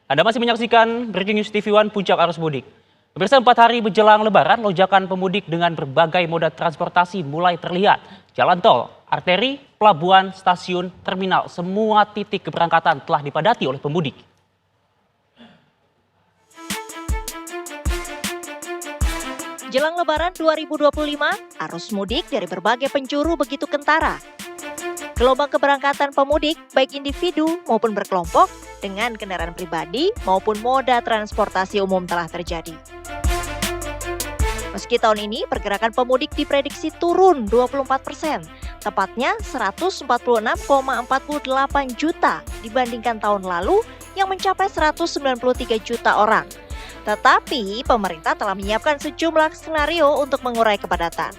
Anda masih menyaksikan Breaking News TV One Puncak Arus Mudik. Pemirsa, 4 hari menjelang Lebaran, lonjakan pemudik dengan berbagai moda transportasi mulai terlihat. Jalan tol, arteri, pelabuhan, stasiun, terminal, semua titik keberangkatan telah dipadati oleh pemudik. Jelang Lebaran 2025, arus mudik dari berbagai penjuru begitu kentara. Gelombang keberangkatan pemudik, baik individu maupun berkelompok, dengan kendaraan pribadi maupun moda transportasi umum telah terjadi. Meski tahun ini pergerakan pemudik diprediksi turun 24%, tepatnya 146,48 juta dibandingkan tahun lalu yang mencapai 193 juta orang. Tetapi pemerintah telah menyiapkan sejumlah skenario untuk mengurai kepadatan.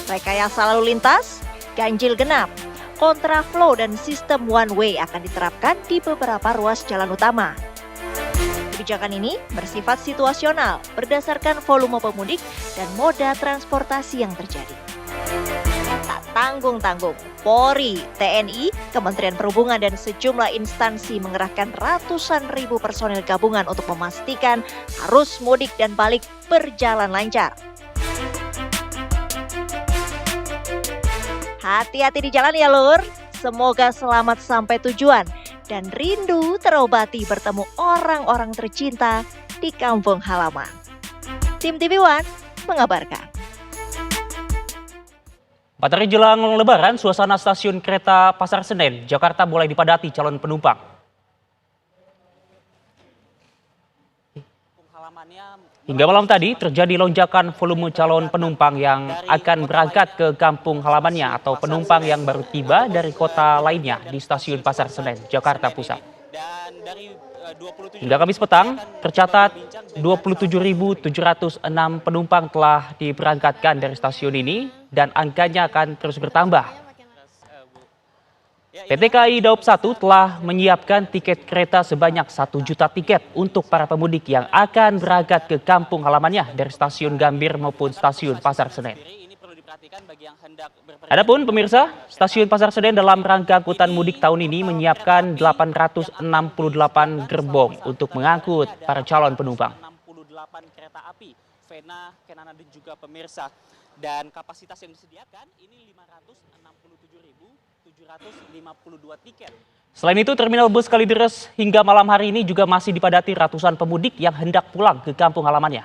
Rekayasa lalu lintas, ganjil genap, kontraflow dan sistem one way akan diterapkan di beberapa ruas jalan utama. Kebijakan ini bersifat situasional berdasarkan volume pemudik dan moda transportasi yang terjadi. Tak tanggung-tanggung, Polri, TNI, Kementerian Perhubungan dan sejumlah instansi mengerahkan ratusan ribu personil gabungan untuk memastikan arus mudik dan balik berjalan lancar. Hati-hati di jalan ya Lur, semoga selamat sampai tujuan dan rindu terobati bertemu orang-orang tercinta di kampung halaman. Tim TV One mengabarkan. 4 hari jelang Lebaran, suasana stasiun kereta Pasar Senen, Jakarta mulai dipadati calon penumpang. Hingga malam tadi terjadi lonjakan volume calon penumpang yang akan berangkat ke kampung halamannya atau penumpang yang baru tiba dari kota lainnya di stasiun Pasar Senen, Jakarta Pusat. Hingga Kamis petang, tercatat 27.706 penumpang telah diberangkatkan dari stasiun ini dan angkanya akan terus bertambah. PT KAI Daob 1 telah menyiapkan tiket kereta sebanyak 1 juta tiket untuk para pemudik yang akan berangkat ke kampung halamannya dari stasiun Gambir maupun stasiun Pasar Senen. Adapun pemirsa, stasiun Pasar Senen dalam rangka angkutan mudik tahun ini menyiapkan 868 gerbong untuk mengangkut para calon penumpang. 68 kereta api, Vena, Kenana dan juga pemirsa. Dan kapasitas yang disediakan ini 567.752 tiket. Selain itu, terminal bus Kalideres hingga malam hari ini juga masih dipadati ratusan pemudik yang hendak pulang ke kampung halamannya.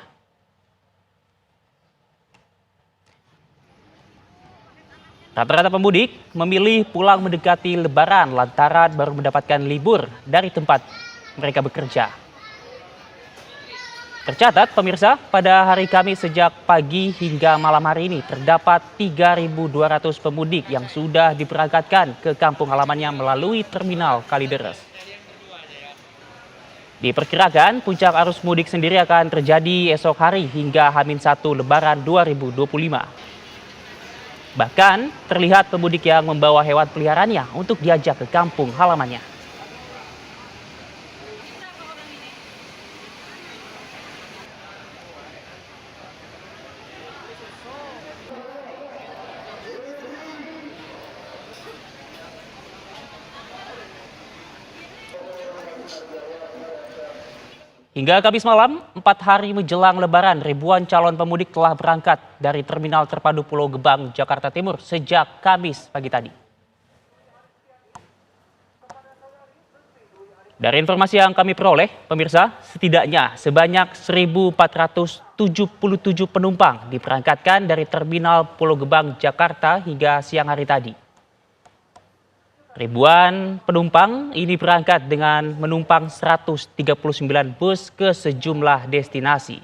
Rata-rata pemudik memilih pulang mendekati Lebaran lantaran baru mendapatkan libur dari tempat mereka bekerja. Tercatat pemirsa, pada hari Kamis sejak pagi hingga malam hari ini terdapat 3.200 pemudik yang sudah diberangkatkan ke kampung halamannya melalui terminal Kalideres. Diperkirakan puncak arus mudik sendiri akan terjadi esok hari hingga H-1 Lebaran 2025. Bahkan terlihat pemudik yang membawa hewan peliharaannya untuk diajak ke kampung halamannya. Hingga Kamis malam, 4 hari menjelang Lebaran, ribuan calon pemudik telah berangkat dari Terminal Terpadu Pulau Gebang, Jakarta Timur sejak Kamis pagi tadi. Dari informasi yang kami peroleh, pemirsa, setidaknya sebanyak 1.477 penumpang diberangkatkan dari Terminal Pulau Gebang, Jakarta hingga siang hari tadi. Ribuan penumpang ini berangkat dengan menumpang 139 bus ke sejumlah destinasi.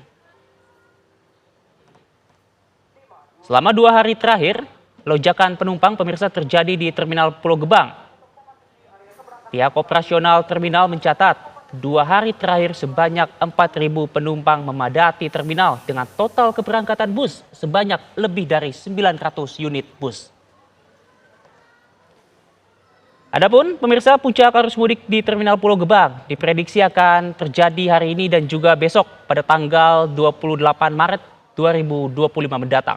Selama 2 hari terakhir, lonjakan penumpang pemirsa terjadi di Terminal Pulau Gebang. Pihak operasional terminal mencatat 2 hari terakhir sebanyak 4.000 penumpang memadati terminal dengan total keberangkatan bus sebanyak lebih dari 900 unit bus. Adapun pemirsa, puncak arus mudik di Terminal Pulau Gebang diprediksi akan terjadi hari ini dan juga besok pada tanggal 28 Maret 2025 mendatang.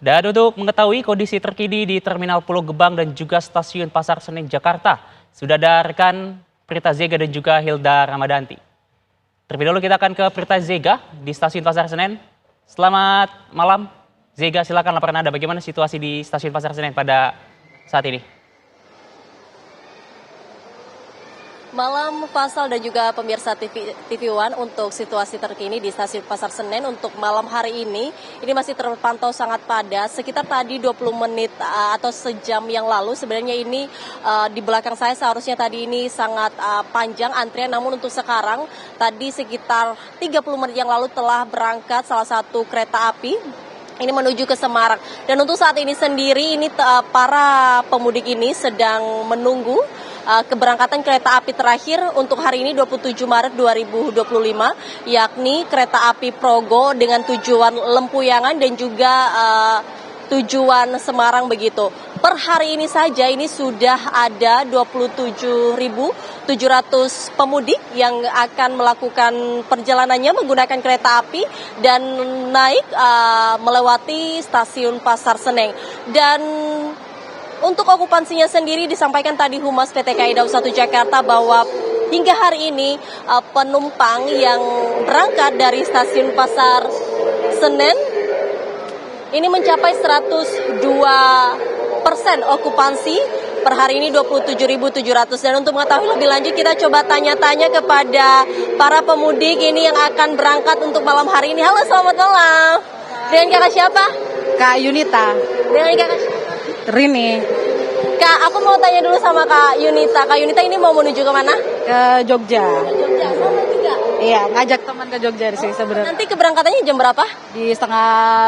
Dan untuk mengetahui kondisi terkini di Terminal Pulau Gebang dan juga Stasiun Pasar Senen Jakarta, sudah ada rekan Prita Zega dan juga Hilda Ramadanti. Terlebih dahulu kita akan ke Prita Zega di Stasiun Pasar Senen. Selamat malam, Zega, silakan laporan Anda bagaimana situasi di Stasiun Pasar Senen pada saat ini. Malam Faisal dan juga pemirsa TV One, untuk situasi terkini di Stasiun Pasar Senen untuk malam hari ini masih terpantau sangat padat. Sekitar tadi 20 menit atau sejam yang lalu sebenarnya ini di belakang saya seharusnya tadi ini sangat panjang antrian, namun untuk sekarang tadi sekitar 30 menit yang lalu telah berangkat salah satu kereta api ini menuju ke Semarang. Dan untuk saat ini sendiri para pemudik ini sedang menunggu keberangkatan kereta api terakhir untuk hari ini 27 Maret 2025, yakni kereta api Progo dengan tujuan Lempuyangan dan juga tujuan Semarang begitu. Per hari ini saja ini sudah ada 27.700 pemudik yang akan melakukan perjalanannya menggunakan kereta api dan naik melewati Stasiun Pasar Senen. Dan untuk okupansinya sendiri disampaikan tadi Humas PT KAI Daob 1 Jakarta bahwa hingga hari ini penumpang yang berangkat dari Stasiun Pasar Senen ini mencapai 102% okupansi. Per hari ini 27.700. Dan untuk mengetahui lebih lanjut kita coba tanya-tanya kepada para pemudik ini yang akan berangkat untuk malam hari ini. Halo, selamat malam. Dengan kakak siapa? Kak Yunita. Dengan kakak siapa? Rini. Kak, aku mau tanya dulu sama Kak Yunita. Kak Yunita ini mau menuju ke mana? Ke Jogja. Jogja, sama juga. Iya, ngajak teman ke Jogja sih sebenarnya. Nanti keberangkatannya jam berapa? Di setengah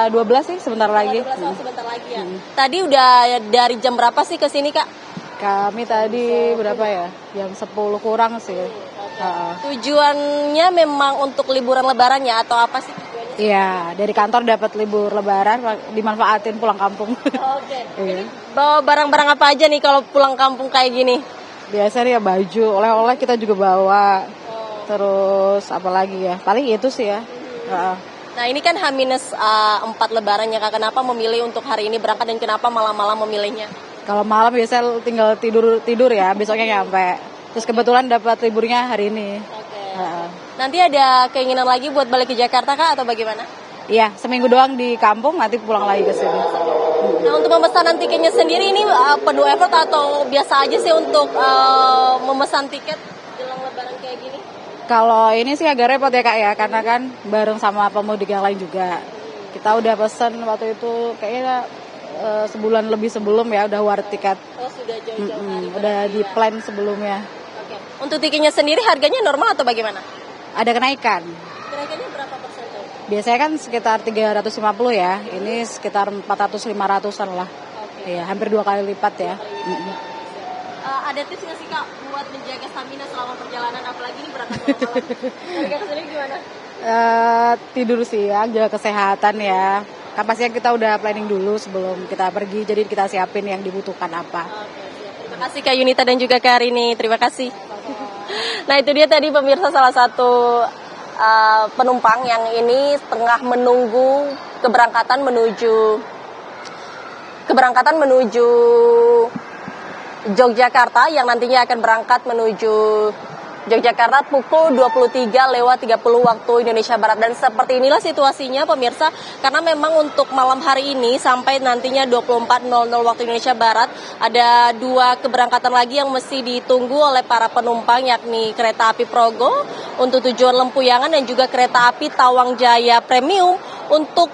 12 sih, sebentar lagi. Sebentar lagi ya. Tadi udah dari jam berapa sih ke sini, Kak? Kami tadi berapa ya? Jam 10 kurang sih. Tujuannya memang untuk liburan lebaran ya atau apa sih tujuannya? Iya, dari kantor dapat libur lebaran, dimanfaatin pulang kampung. Oke. Iya. Bawa barang-barang apa aja nih kalau pulang kampung kayak gini? Biasanya ya baju, oleh-oleh kita juga bawa. Terus apa lagi ya? Paling itu sih ya. Nah ini kan H-4 lebaran ya Kak, kenapa memilih untuk hari ini berangkat dan kenapa malam-malam memilihnya? Kalau malam biasanya tinggal tidur ya, besoknya nyampe. Terus kebetulan dapat liburnya hari ini. Oke. Nanti ada keinginan lagi buat balik ke Jakarta Kak atau bagaimana? Iya, seminggu doang di kampung, nanti pulang lagi ke sini. Nah untuk pemesanan tiketnya sendiri ini penuh effort atau biasa aja sih untuk memesan tiket jelang lebaran kayak gini? Kalau ini sih agak repot ya Kak ya, karena kan bareng sama pemudik yang lain juga. Kita udah pesen waktu itu kayaknya sebulan lebih sebelum ya, udah war tiket. Oh sudah jauh-jauh hari. Udah di plan sebelumnya. Oke. Untuk tiketnya sendiri harganya normal atau bagaimana? Ada kenaikan. Kenaikannya berapa persen tuh? Biasanya kan sekitar 350 ya, ini sekitar 400-500an lah. Oke. Iya, hampir 2 kali lipat ya. Ada tips nggak sih Kak buat menjaga stamina selama perjalanan, apalagi ini berangkat malam-malam? Dari Kakak sendiri gimana? Tidur siang, jaga kesehatan ya. Kan pastinya kita udah planning dulu sebelum kita pergi, jadi kita siapin yang dibutuhkan apa. Oke, terima kasih Kak Yunita dan juga Kak Rini, terima kasih. Nah itu dia tadi pemirsa salah satu penumpang yang ini tengah menunggu keberangkatan menuju Yogyakarta yang nantinya akan berangkat menuju Yogyakarta pukul 23.30 waktu Indonesia Barat. Dan seperti inilah situasinya pemirsa, karena memang untuk malam hari ini sampai nantinya 24.00 waktu Indonesia Barat ada 2 keberangkatan lagi yang mesti ditunggu oleh para penumpang, yakni kereta api Progo untuk tujuan Lempuyangan dan juga kereta api Tawang Jaya Premium untuk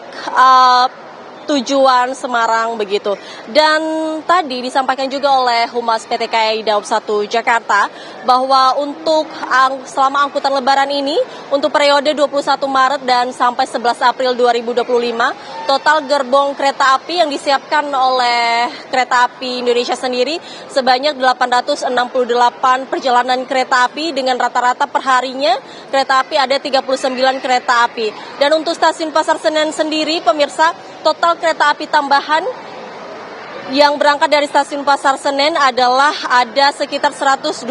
tujuan Semarang begitu. Dan tadi disampaikan juga oleh Humas PT KAI Daob 1 Jakarta bahwa untuk selama angkutan lebaran ini untuk periode 21 Maret dan sampai 11 April 2025 total gerbong kereta api yang disiapkan oleh Kereta Api Indonesia sendiri sebanyak 868 perjalanan kereta api dengan rata-rata perharinya kereta api ada 39 kereta api. Dan untuk stasiun Pasar Senen sendiri pemirsa, total kereta api tambahan yang berangkat dari stasiun Pasar Senen adalah ada sekitar 120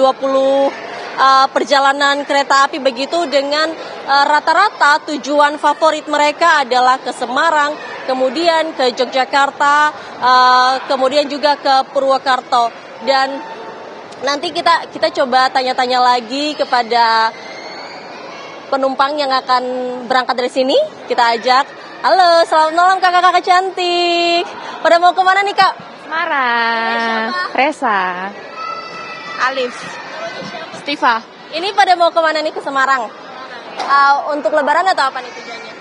perjalanan kereta api begitu, dengan rata-rata tujuan favorit mereka adalah ke Semarang, kemudian ke Yogyakarta, kemudian juga ke Purwokerto. Dan nanti kita coba tanya-tanya lagi kepada penumpang yang akan berangkat dari sini. Kita ajak. Halo, selamat malam kakak-kakak cantik. Pada mau kemana nih kak? Semarang. Resa. Alif. Stiva. Ini pada mau kemana nih ke Semarang? Untuk lebaran atau apa nih tujuannya?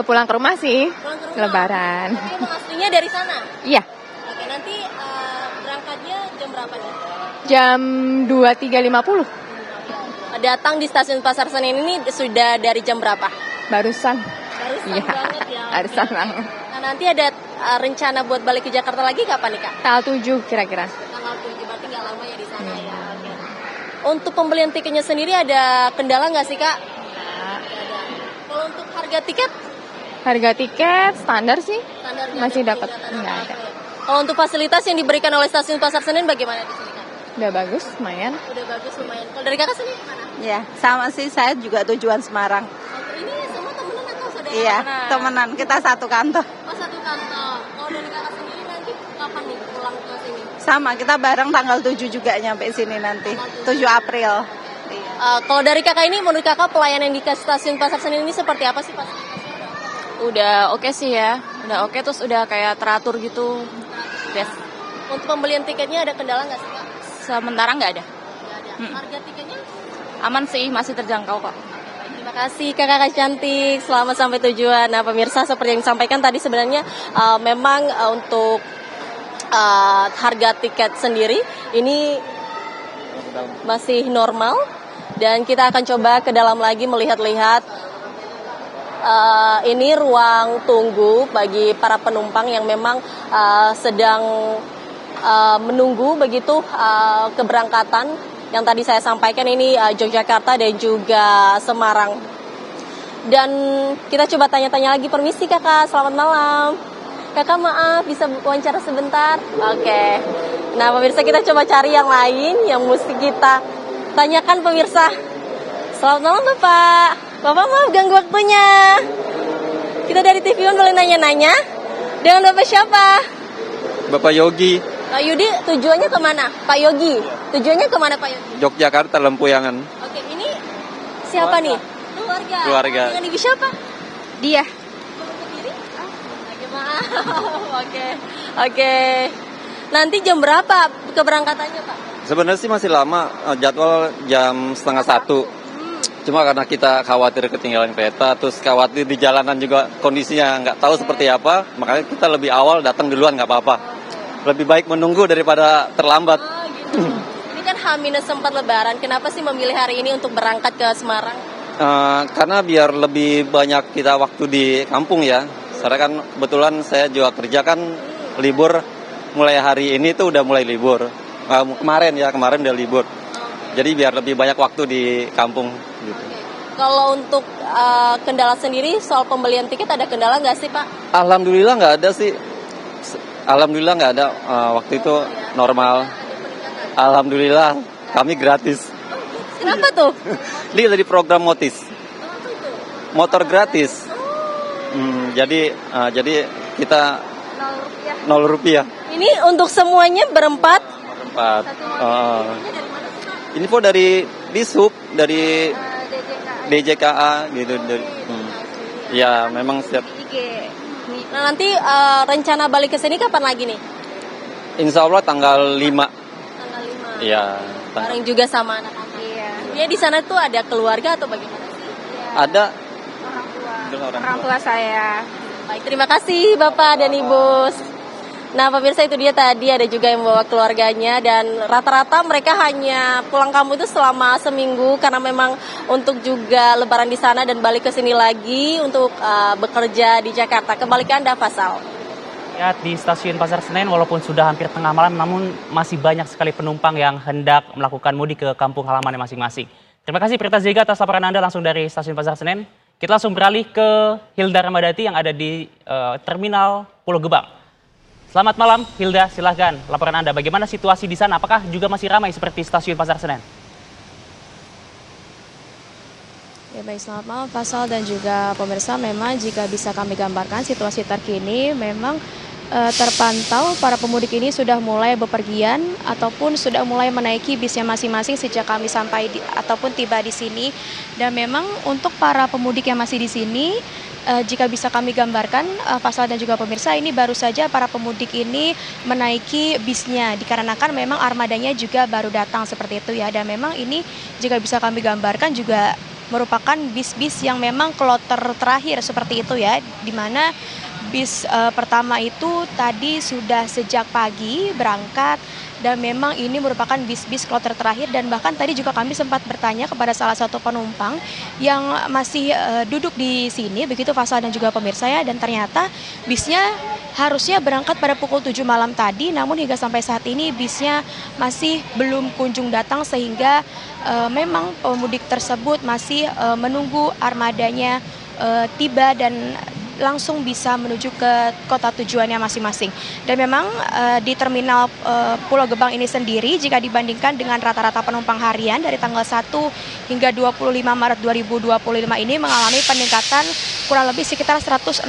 Pulang ke rumah sih. Pulang ke rumah? Lebaran. Tapi emang aslinya dari sana? Iya. Oke, nanti berangkatnya jam berapa nih? Jam 23.50. Datang di stasiun Pasar Senen ini sudah dari jam berapa? Barusan. Barusan Iya. banget ya. Barusan Oke. banget. Nah, nanti ada rencana buat balik ke Jakarta lagi kapan nih kak? Tanggal 7 kira-kira. Tanggal 7, berarti nggak lama ya di sana ya. Oke. Untuk pembelian tiketnya sendiri ada kendala nggak sih kak? Nggak ada. Kalau untuk harga tiket? Harga tiket standar sih. Standar nggak Masih ada dapat. peningkatan Nggak apa-apa ada. ya? Kalau untuk fasilitas yang diberikan oleh stasiun Pasar Senen bagaimana di sini kak? Udah bagus, lumayan. Udah bagus lumayan. Kalau dari kakak sendiri gimana? Ya, sama sih, saya juga tujuan Semarang. Oke, ini semua temenan atau saudara? Iya, temenan, kita satu kantor. Oh, satu kantor. Kalau dari kakak sendiri nanti kapan nih pulang ke sini? Sama, kita bareng tanggal 7 juga nyampe sini nanti, 7 April. Iya. Kalau dari kakak ini, menurut kakak pelayanan di stasiun Pasar Senen ini seperti apa sih fasilitasnya? Udah oke sih ya, udah oke, terus udah kayak teratur gitu. Best. Untuk pembelian tiketnya ada kendala nggak sih kak? Sementara nggak ada, Nggak ada. Harga tiketnya? aman sih, masih terjangkau kok. Terima kasih kakak cantik, selamat sampai tujuan. Nah pemirsa, seperti yang disampaikan tadi sebenarnya memang untuk harga tiket sendiri ini masih normal. Dan kita akan coba ke dalam lagi melihat-lihat. Ini ruang tunggu bagi para penumpang yang memang sedang menunggu begitu keberangkatan yang tadi saya sampaikan ini Yogyakarta dan juga Semarang. Dan kita coba tanya-tanya lagi. Permisi kakak, selamat malam. Kakak maaf bisa wawancara sebentar? Oke. Nah pemirsa, kita coba cari yang lain yang mesti kita tanyakan pemirsa. Selamat malam Bapak. Bapak maaf ganggu waktunya. Kita dari TV One boleh nanya-nanya? Dengan Bapak siapa? Bapak Yogi, Pak Yudi, tujuannya kemana? Pak Yogi, tujuannya kemana Pak Yogi? Yogyakarta Lempuyangan. Oke, ini siapa nih? Keluarga. Keluarga. Dengan ibu siapa? Dia. Oke, maaf. Oke. Nanti jam berapa keberangkatannya Pak? Sebenarnya sih masih lama, jadwal jam 12:30. Cuma karena kita khawatir ketinggalan kereta, terus khawatir di jalanan juga kondisinya nggak tahu seperti apa, makanya kita lebih awal datang duluan nggak apa-apa. Lebih baik menunggu daripada terlambat. Oh gitu. Ini kan H-4 Lebaran, kenapa sih memilih hari ini untuk berangkat ke Semarang? Karena biar lebih banyak kita waktu di kampung ya. Soalnya kan kebetulan saya juga kerja kan libur, mulai hari ini tuh udah mulai libur. Kemarin udah libur. Jadi biar lebih banyak waktu di kampung gitu. Kalau untuk kendala sendiri soal pembelian tiket ada kendala nggak sih Pak? Alhamdulillah nggak ada sih. Alhamdulillah nggak ada. Waktu itu normal. Alhamdulillah kami gratis. Kenapa tuh? Ini dari program Motis. Motor gratis. Jadi kita 0 rupiah. Ini untuk semuanya berempat. Berempat. Info dari Dishub, dari DJKA gitu. Ya memang siap. Nah nanti rencana balik ke sini kapan lagi nih? Insya Allah tanggal 5. Tanggal 5. Iya. Bareng juga sama anak-anak. Iya. Di sana tuh ada keluarga atau bagaimana sih? Ada Orang tua saya. Baik, terima kasih Bapak dan Ibu. Nah pemirsa, itu dia tadi ada juga yang membawa keluarganya dan rata-rata mereka hanya pulang kampung itu selama seminggu karena memang untuk juga lebaran di sana dan balik ke sini lagi untuk bekerja di Jakarta. Kembali ke Anda Fasal. Ya, di stasiun Pasar Senen walaupun sudah hampir tengah malam namun masih banyak sekali penumpang yang hendak melakukan mudik ke kampung halamannya masing-masing. Terima kasih Prita Zega atas laporan Anda langsung dari stasiun Pasar Senen. Kita langsung beralih ke Hilda Ramadhati yang ada di Terminal Pulau Gebang. Selamat malam, Hilda, silahkan laporan Anda. Bagaimana situasi di sana? Apakah juga masih ramai seperti stasiun Pasar Senen? Ya baik, selamat malam Fasal dan juga pemirsa. Memang jika bisa kami gambarkan situasi terkini, memang terpantau para pemudik ini sudah mulai bepergian ataupun sudah mulai menaiki bisnya masing-masing sejak kami sampai ataupun tiba di sini. Dan memang untuk para pemudik yang masih di sini, jika bisa kami gambarkan, Fasal dan juga pemirsa, ini baru saja para pemudik ini menaiki bisnya dikarenakan memang armadanya juga baru datang seperti itu ya. Dan memang ini jika bisa kami gambarkan juga merupakan bis-bis yang memang kloter terakhir seperti itu ya, di mana bis pertama itu tadi sudah sejak pagi berangkat dan memang ini merupakan bis-bis kloter terakhir. Dan bahkan tadi juga kami sempat bertanya kepada salah satu penumpang yang masih duduk di sini begitu Fasal dan juga pemirsa ya, dan ternyata bisnya harusnya berangkat pada pukul 7 malam tadi, namun hingga sampai saat ini bisnya masih belum kunjung datang sehingga memang pemudik tersebut masih menunggu armadanya tiba dan langsung bisa menuju ke kota tujuannya masing-masing. Dan memang di terminal Pulau Gebang ini sendiri jika dibandingkan dengan rata-rata penumpang harian dari tanggal 1 hingga 25 Maret 2025 ini mengalami peningkatan kurang lebih sekitar 160%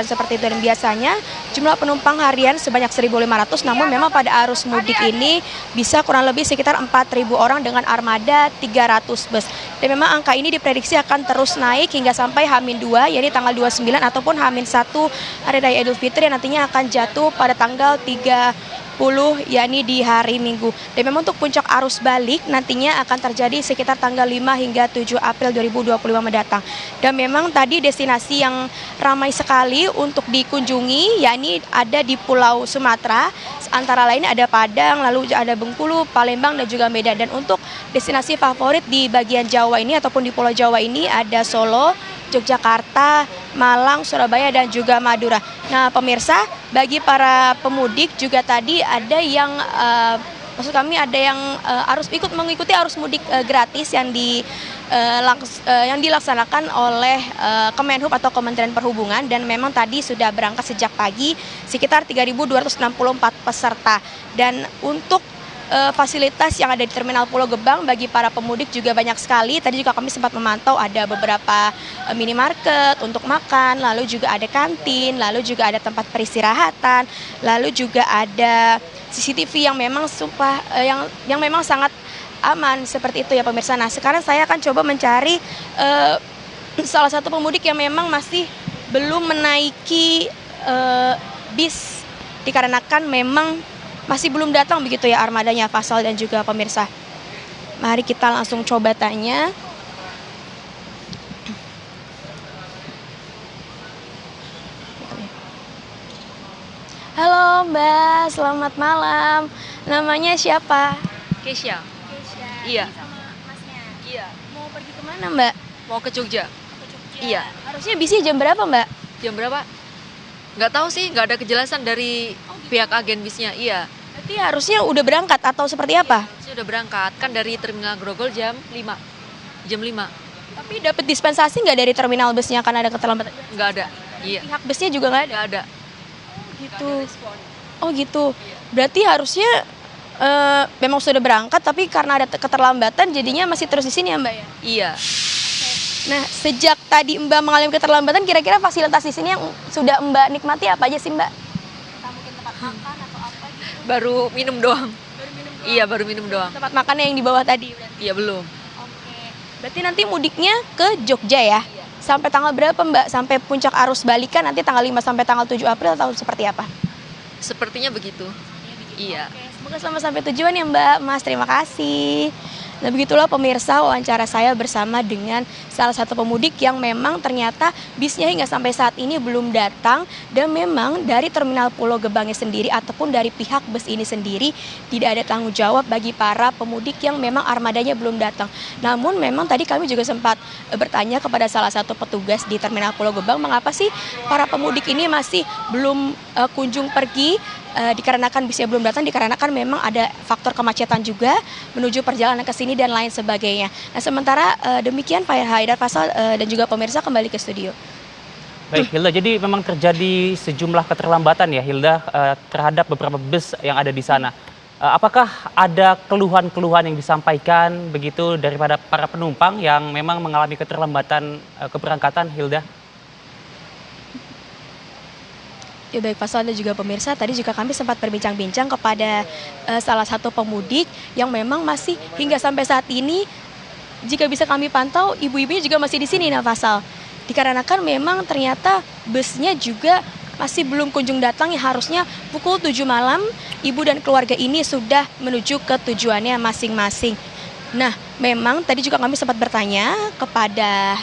seperti itu. Dan biasanya jumlah penumpang harian sebanyak 1.500, namun memang pada arus mudik ini bisa kurang lebih sekitar 4.000 orang dengan armada 300 bus. Dan memang angka ini diprediksi akan terus naik hingga sampai H-2, yaitu tanggal 29 ataupun H-1 Hari Raya Idul Fitri yang nantinya akan jatuh pada tanggal 30 yakni di hari Minggu. Dan memang untuk puncak arus balik nantinya akan terjadi sekitar tanggal 5 hingga 7 April 2025 mendatang. Dan memang tadi destinasi yang ramai sekali untuk dikunjungi yakni ada di Pulau Sumatera, antara lain ada Padang, lalu ada Bengkulu, Palembang dan juga Medan. Dan untuk destinasi favorit di bagian Jawa ini ataupun di Pulau Jawa ini ada Solo, Yogyakarta, Malang, Surabaya dan juga Madura. Nah pemirsa, bagi para pemudik juga tadi ada yang maksud kami ada yang mengikuti arus mudik gratis yang dilaksanakan oleh Kemenhub atau Kementerian Perhubungan, dan memang tadi sudah berangkat sejak pagi sekitar 3.264 peserta. Dan untuk fasilitas yang ada di Terminal Pulau Gebang bagi para pemudik juga banyak sekali. Tadi juga kami sempat memantau ada beberapa minimarket untuk makan, lalu juga ada kantin, lalu juga ada tempat peristirahatan, lalu juga ada CCTV yang memang yang memang sangat aman seperti itu ya pemirsa. Nah sekarang saya akan coba mencari salah satu pemudik yang memang masih belum menaiki bis dikarenakan memang masih belum datang begitu ya armadanya Fasal dan juga pemirsa. Mari kita langsung coba tanya. Halo Mbak, selamat malam. Namanya siapa? Keisha. Keisha. Iya. Sama masnya. Iya. Mau pergi kemana Mbak? Mau ke Jogja. Iya. Harusnya bisnya jam berapa Mbak? Jam berapa? Nggak tahu sih, nggak ada kejelasan dari pihak agen bisnya. Iya. Berarti harusnya udah berangkat atau seperti apa? Saya udah berangkat, kan dari Terminal Grogol jam 5. Jam 5. Tapi dapat dispensasi nggak dari terminal busnya karena ada keterlambatan? Nggak ada. Iya. Pihak busnya juga nggak ada? Nggak ada. Gitu. Oh gitu. Berarti harusnya memang sudah berangkat tapi karena ada keterlambatan jadinya masih terus di sini ya Mbak ya? Iya. Nah sejak tadi Mbak mengalami keterlambatan, kira-kira fasilitas di sini yang sudah Mbak nikmati apa aja sih Mbak? Entah mungkin tempat makan atau apa gitu? Baru minum doang. Iya baru minum doang. Tempat makannya yang di bawah tadi berarti? Iya belum. Oke. Berarti nanti mudiknya ke Jogja ya? Sampai tanggal berapa Mbak? Sampai puncak arus balikan nanti tanggal 5 sampai tanggal 7 April atau seperti apa? Sepertinya begitu. Iya. Oke, semoga selamat sampai tujuan ya Mbak. Mas, terima kasih. Nah begitulah pemirsa wawancara saya bersama dengan salah satu pemudik yang memang ternyata bisnya hingga sampai saat ini belum datang, dan memang dari Terminal Pulau Gebangnya sendiri ataupun dari pihak bus ini sendiri tidak ada tanggung jawab bagi para pemudik yang memang armadanya belum datang. Namun memang tadi kami juga sempat bertanya kepada salah satu petugas di Terminal Pulau Gebang, mengapa sih para pemudik ini masih belum kunjung pergi, dikarenakan bisnya belum datang, dikarenakan memang ada faktor kemacetan juga menuju perjalanan ke sini dan lain sebagainya. Nah sementara demikian Pak Haidar, Fasal dan juga pemirsa kembali ke studio. Baik Hilda, jadi memang terjadi sejumlah keterlambatan ya Hilda terhadap beberapa bus yang ada di sana. Apakah ada keluhan-keluhan yang disampaikan begitu daripada para penumpang yang memang mengalami keterlambatan keberangkatan, Hilda? Ya baik Fasal dan juga pemirsa, tadi juga kami sempat berbincang-bincang kepada salah satu pemudik yang memang masih hingga sampai saat ini, jika bisa kami pantau, ibu-ibunya juga masih di sini, nah Fasal. Dikarenakan memang ternyata busnya juga masih belum kunjung datang, yang harusnya pukul 7 malam ibu dan keluarga ini sudah menuju ke tujuannya masing-masing. Nah, memang tadi juga kami sempat bertanya kepada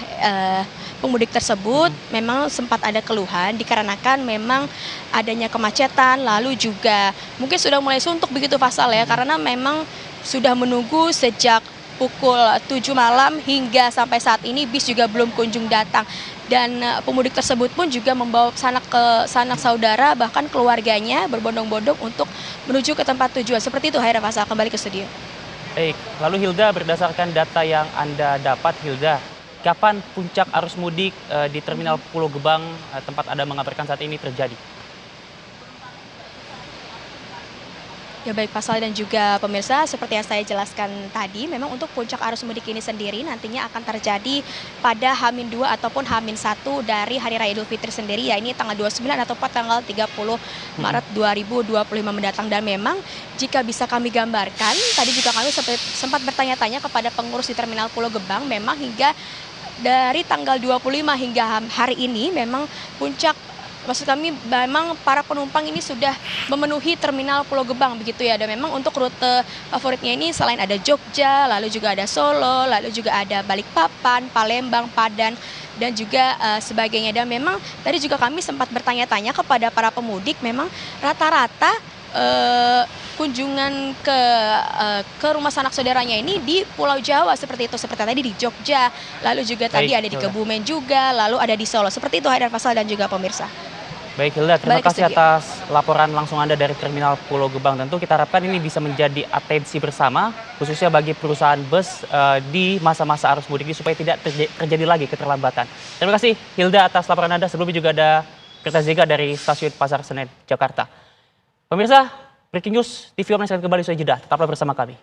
pemudik tersebut, memang sempat ada keluhan dikarenakan memang adanya kemacetan, lalu juga mungkin sudah mulai suntuk begitu Fasal ya, karena memang sudah menunggu sejak pukul 7 malam hingga sampai saat ini bis juga belum kunjung datang. Dan pemudik tersebut pun juga membawa sanak saudara bahkan keluarganya berbondong-bondong untuk menuju ke tempat tujuan. Seperti itu Haira, Fasal, kembali ke studio. Baik, lalu Hilda, berdasarkan data yang Anda dapat, Hilda, kapan puncak arus mudik di Terminal Pulau Gebang tempat Anda mengabarkan saat ini terjadi? Ya baik Fasal dan juga pemirsa, seperti yang saya jelaskan tadi, memang untuk puncak arus mudik ini sendiri nantinya akan terjadi pada H-2 ataupun H-1 dari Hari Raya Idul Fitri sendiri, ya ini tanggal 29 atau tanggal 30 Maret 2025 mendatang. Dan memang jika bisa kami gambarkan, tadi juga kami sempat bertanya-tanya kepada pengurus di Terminal Pulau Gebang, memang hingga dari tanggal 25 hingga hari ini memang puncak, maksud kami memang para penumpang ini sudah memenuhi Terminal Pulau Gebang begitu ya. Dan memang untuk rute favoritnya ini selain ada Jogja, lalu juga ada Solo, lalu juga ada Balikpapan, Palembang, Padang, dan juga sebagainya. Dan memang tadi juga kami sempat bertanya-tanya kepada para pemudik, memang rata-rata kunjungan ke rumah sanak saudaranya ini di Pulau Jawa seperti itu, seperti tadi di Jogja, lalu juga tadi ada di Kebumen juga, lalu ada di Solo. Seperti itu Haidar, Fasal dan juga pemirsa. Baik Hilda, terima kasih atas laporan langsung Anda dari Terminal Pulau Gebang. Tentu kita harapkan ini bisa menjadi atensi bersama, khususnya bagi perusahaan bus di masa-masa arus mudik ini supaya tidak terjadi lagi keterlambatan. Terima kasih Hilda atas laporan Anda. Sebelumnya juga ada Kerta Zega dari Stasiun Pasar Senen, Jakarta. Pemirsa, Breaking News TV Online kembali usai jeda. Tetaplah bersama kami.